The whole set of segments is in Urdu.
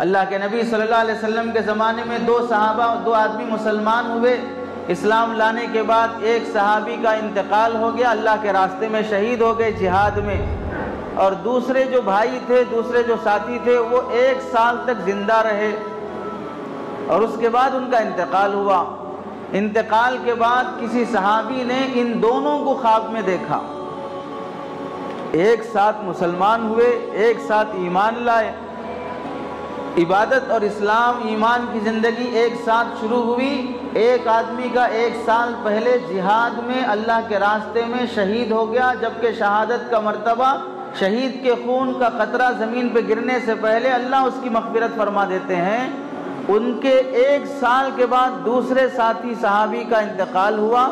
اللہ کے نبی صلی اللہ علیہ وسلم کے زمانے میں دو آدمی مسلمان ہوئے، اسلام لانے کے بعد ایک صحابی کا انتقال ہو گیا، اللہ کے راستے میں شہید ہو گئے جہاد میں، اور دوسرے جو بھائی تھے، دوسرے جو ساتھی تھے، وہ 1 سال تک زندہ رہے اور اس کے بعد ان کا انتقال ہوا۔ انتقال کے بعد کسی صحابی نے ان دونوں کو خواب میں دیکھا، ایک ساتھ مسلمان ہوئے، ایک ساتھ ایمان لائے، عبادت اور اسلام ایمان کی زندگی ایک ساتھ شروع ہوئی۔ ایک آدمی کا 1 سال پہلے جہاد میں اللہ کے راستے میں شہید ہو گیا، جبکہ شہادت کا مرتبہ، شہید کے خون کا قطرہ زمین پہ گرنے سے پہلے اللہ اس کی مغفرت فرما دیتے ہیں۔ ان کے 1 سال کے بعد دوسرے ساتھی صحابی کا انتقال ہوا،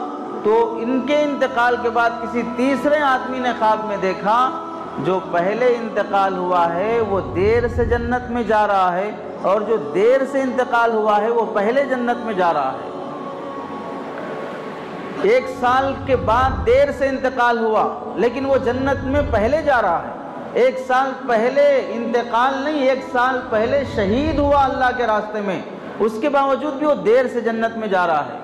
تو ان کے انتقال کے بعد کسی تیسرے آدمی نے خواب میں دیکھا جو پہلے انتقال ہوا ہے وہ دیر سے جنت میں جا رہا ہے، اور جو دیر سے انتقال ہوا ہے وہ پہلے جنت میں جا رہا ہے۔ 1 سال کے بعد دیر سے انتقال ہوا لیکن وہ جنت میں پہلے جا رہا ہے۔ 1 سال پہلے انتقال نہیں، 1 سال پہلے شہید ہوا اللہ کے راستے میں، اس کے باوجود بھی وہ دیر سے جنت میں جا رہا ہے۔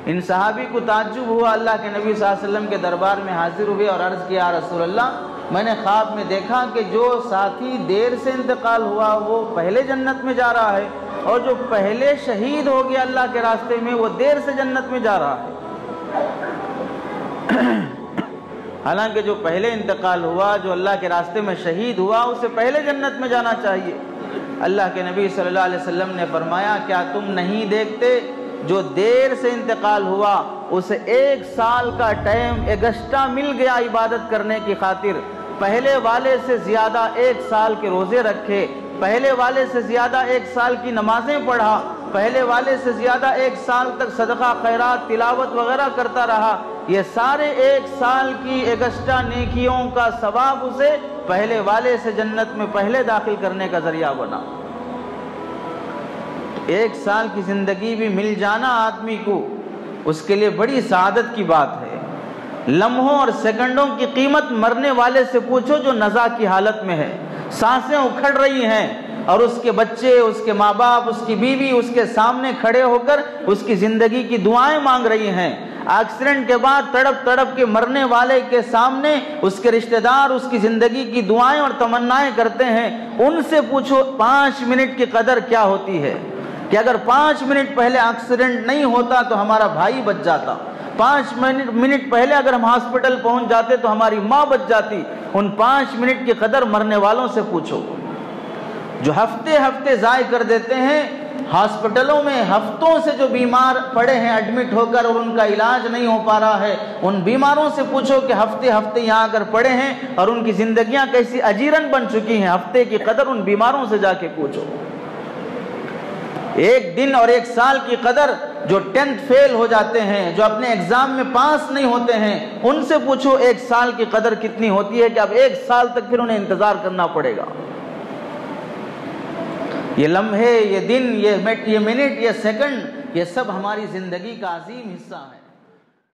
ان صحابی کو تعجب ہوا، اللہ کے نبی صلی اللہ علیہ وسلم کے دربار میں حاضر ہوئے اور عرض کیا، رسول اللہ، میں نے خواب میں دیکھا کہ جو ساتھی دیر سے انتقال ہوا وہ پہلے جنت میں جا رہا ہے، اور جو پہلے شہید ہو گیا اللہ کے راستے میں وہ دیر سے جنت میں جا رہا ہے۔ حالانکہ جو پہلے انتقال ہوا، جو اللہ کے راستے میں شہید ہوا، اسے پہلے جنت میں جانا چاہیے۔ اللہ کے نبی صلی اللہ علیہ وسلم نے فرمایا، کیا تم نہیں دیکھتے جو دیر سے انتقال ہوا اسے 1 سال کا ٹائم ایگسٹرا مل گیا عبادت کرنے کی خاطر، پہلے والے سے زیادہ 1 سال کے روزے رکھے، پہلے والے سے زیادہ 1 سال کی نمازیں پڑھا، پہلے والے سے زیادہ 1 سال تک صدقہ خیرات تلاوت وغیرہ کرتا رہا، یہ سارے 1 سال کی ایگسٹرا نیکیوں کا ثواب اسے پہلے والے سے جنت میں پہلے داخل کرنے کا ذریعہ بنا۔ 1 سال کی زندگی بھی مل جانا آدمی کو، اس کے لیے بڑی سعادت کی بات ہے۔ لمحوں اور سیکنڈوں کی قیمت مرنے والے سے پوچھو جو نزا کی حالت میں ہے، سانسیں اکھڑ رہی ہیں، اور اس کے بچے، اس کے ماں باپ، اس کی بیوی اس کے سامنے کھڑے ہو کر اس کی زندگی کی دعائیں مانگ رہی ہیں۔ ایکسیڈنٹ کے بعد تڑپ تڑپ کے مرنے والے کے سامنے اس کے رشتہ دار اس کی زندگی کی دعائیں اور تمنائیں کرتے ہیں۔ ان سے پوچھو 5 منٹ کی قدر کیا ہوتی ہے، کہ اگر 5 منٹ پہلے ایکسیڈنٹ نہیں ہوتا تو ہمارا بھائی بچ جاتا، 5 منٹ پہلے اگر ہم ہاسپٹل پہنچ جاتے تو ہماری ماں بچ جاتی۔ ان 5 منٹ کی قدر مرنے والوں سے پوچھو، جو ہفتے ہفتے ضائع کر دیتے ہیں ہاسپٹلوں میں، ہفتوں سے جو بیمار پڑے ہیں ایڈمٹ ہو کر اور ان کا علاج نہیں ہو پا رہا ہے، ان بیماروں سے پوچھو کہ ہفتے ہفتے یہاں اگر پڑے ہیں اور ان کی زندگیاں کیسی اجیرن بن چکی ہیں، ہفتے کی قدر ان بیماروں سے جا کے پوچھو۔ 1 دن اور 1 سال کی قدر جو 10th فیل ہو جاتے ہیں، جو اپنے ایگزام میں پاس نہیں ہوتے ہیں، ان سے پوچھو 1 سال کی قدر کتنی ہوتی ہے، کہ اب 1 سال تک پھر انہیں انتظار کرنا پڑے گا۔ یہ لمحے، یہ دن، یہ منٹ، یہ سیکنڈ، یہ سب ہماری زندگی کا عظیم حصہ ہے۔